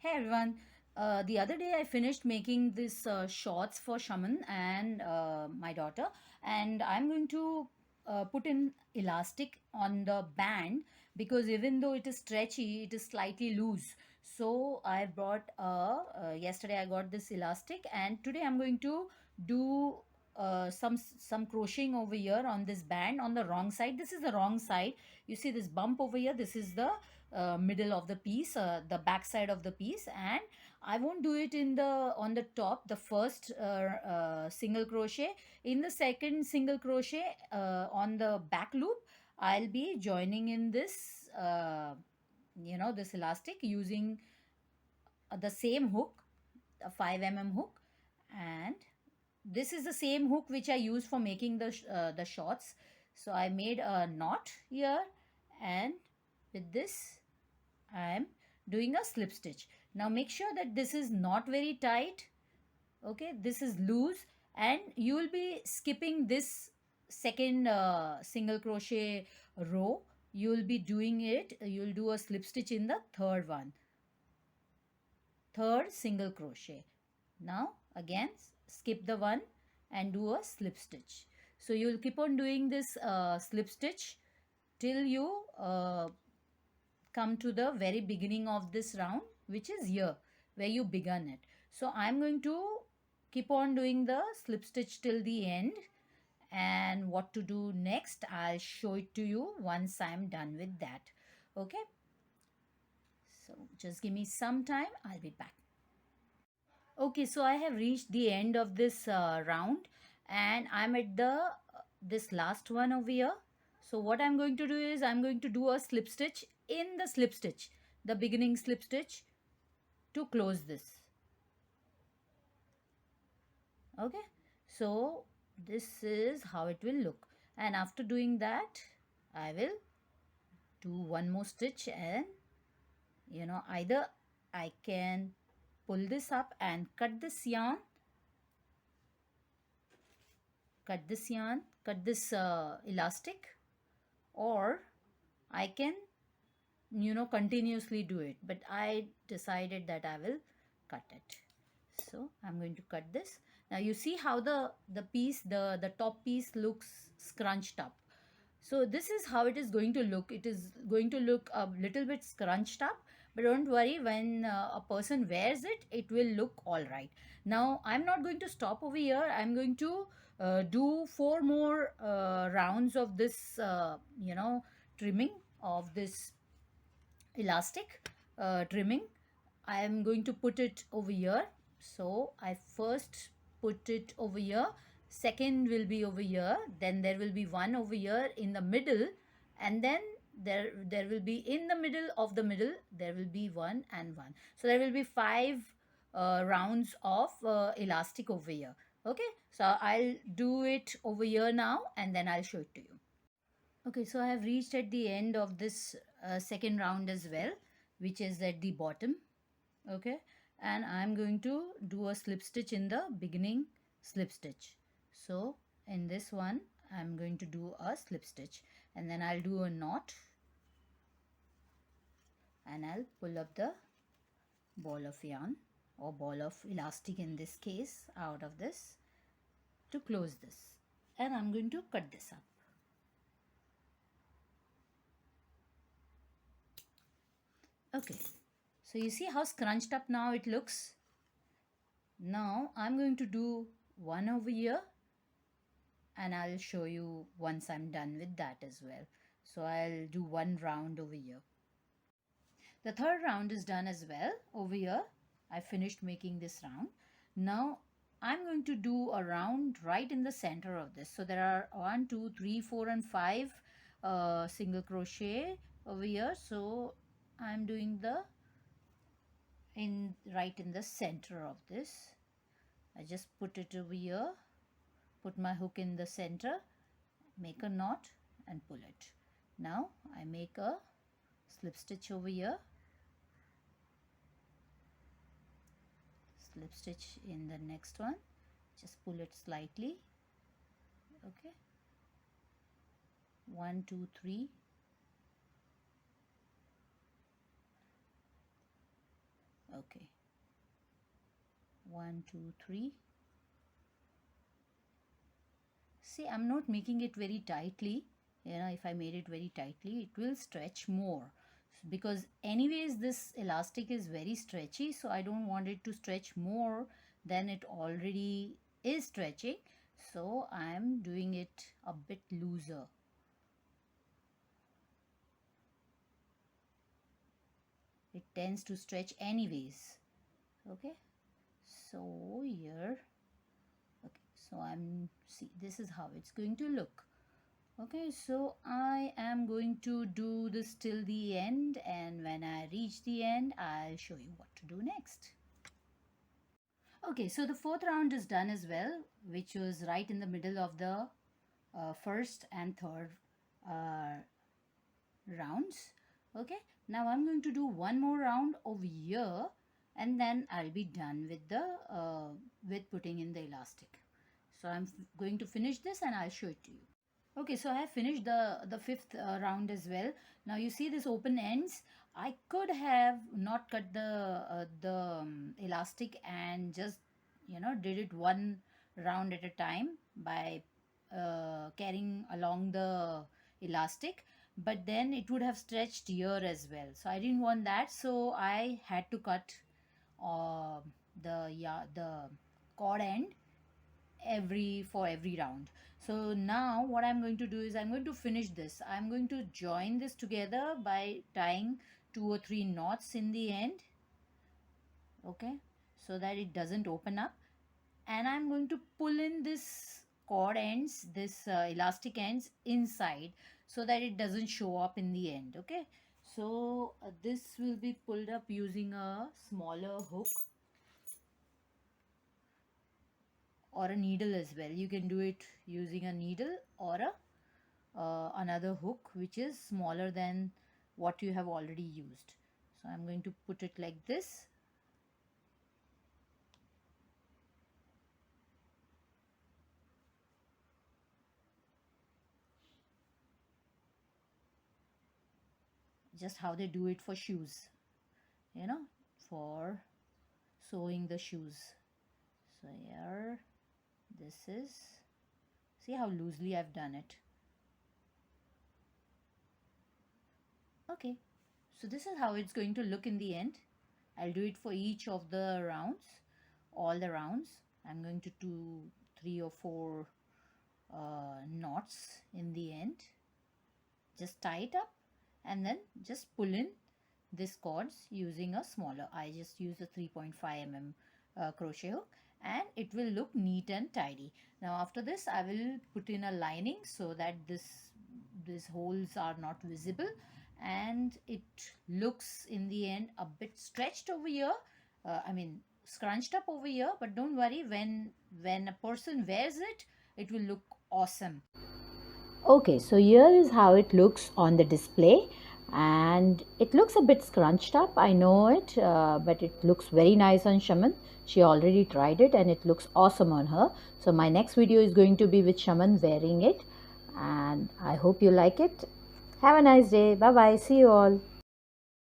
Hey everyone, the other day I finished making this shorts for Shaman and my daughter, and I'm going to put in elastic on the band because even though it is stretchy, it is slightly loose. So I brought yesterday I got this elastic, and today I'm going to do some crocheting over here on this band on the wrong side. This is the wrong side. You see this bump over here. This is the middle of the piece, the back side of the piece, and I won't do it in the on the top, the first single crochet. In the second single crochet on the back loop, I'll be joining in this this elastic using the same hook, a 5 mm hook, and this is the same hook which I use for making the shorts. So I made a knot here, and with this I am doing a slip stitch. Now make sure that this is not very tight. Okay, this is loose, and you will be skipping this second single crochet row. You will be doing it, you will do a slip stitch in the third single crochet. Now again skip the one and do a slip stitch. So you will keep on doing this slip stitch till you come to the very beginning of this round, which is here where you began it. So I'm going to keep on doing the slip stitch till the end, and what to do next I'll show it to you once I'm done with that. Okay, so just give me some time, I'll be back. Okay, so I have reached the end of this round, and I'm at the this last one over here. So what I'm going to do is I'm going to do a slip stitch in the slip stitch, the beginning slip stitch, to close this. Okay, so this is how it will look, and after doing that I will do one more stitch, and either I can pull this up and cut this elastic, or I can continuously do it, but I decided that I will cut it. So I'm going to cut this. Now you see how the top piece looks scrunched up. So this is how it is going to look. It is going to look a little bit scrunched up, but don't worry, when a person wears it, it will look all right. Now I'm not going to stop over here. I'm going to do 4 more rounds of this trimming of this elastic trimming. I am going to put it over here. So I first put it over here, second will be over here, then there will be one over here in the middle, and then there will be in the middle of the middle, there will be one and one. So there will be 5 rounds of elastic over here. Okay, so I'll do it over here now, and then I'll show it to you. Okay, so I have reached at the end of this second round as well, which is at the bottom. Okay, and I'm going to do a slip stitch in the beginning slip stitch. So in this one I'm going to do a slip stitch, and then I'll do a knot, and I'll pull up the ball of yarn, or ball of elastic in this case, out of this to close this, and I'm going to cut this up. Okay, so you see how scrunched up now it looks. Now I'm going to do one over here, and I'll show you once I'm done with that as well. So I'll do one round over here. The third round is done as well over here. I finished making this round. Now I'm going to do a round right in the center of this. So there are 1, 2, 3, 4, and 5 single crochet over here. So I'm doing the right in the center of this. I just put it over here, put my hook in the center, make a knot and pull it. Now I make a slip stitch over here, slip stitch in the next one, just pull it slightly. Okay, 1, 2, 3, Okay, 1 2 3. See, I'm not making it very tightly. You know, if I made it very tightly, it will stretch more, because anyways this elastic is very stretchy, so I don't want it to stretch more than it already is stretching. So I'm doing it a bit looser. It tends to stretch anyways. Okay, so here, okay, so see, this is how it's going to look. Okay, so I am going to do this till the end, and when I reach the end I'll show you what to do next. Okay, so the fourth round is done as well, which was right in the middle of the first and third uh, rounds. Okay, now I'm going to do one more round over here, and then I'll be done with the with putting in the elastic. So I'm going to finish this and I'll show it to you. Okay, so I have finished the fifth round as well. Now you see this open ends. I could have not cut the elastic and just, you know, did it one round at a time by carrying along the elastic, but then it would have stretched here as well. So I didn't want that, so I had to cut uh, the cord end for every round. So now what I'm going to do is I'm going to finish this. I'm going to join this together by tying 2 or 3 knots in the end, okay, so that it doesn't open up, and I'm going to pull in this cord ends, this elastic ends inside, so that it doesn't show up in the end. Okay, so this will be pulled up using a smaller hook or a needle as well. You can do it using a needle or another hook which is smaller than what you have already used. So I'm going to put it like this. Just how they do it for shoes, you know, for sewing the shoes. So here, this is, see how loosely I've done it. Okay, so this is how it's going to look in the end. I'll do it for each of the rounds, all the rounds. I'm going to do 3 or 4 knots in the end. Just tie it up and then just pull in this cords using a smaller. I just use a 3.5 mm crochet hook, and it will look neat and tidy. Now after this I will put in a lining so that these holes are not visible, and it looks in the end a bit stretched over here, I mean scrunched up over here, but don't worry, when a person wears it, it will look awesome. Okay, so here is how it looks on the display, and it looks a bit scrunched up, I know it, but it looks very nice on Shaman. She already tried it and it looks awesome on her. So my next video is going to be with Shaman wearing it, and I hope you like it. Have a nice day. Bye bye. See you all.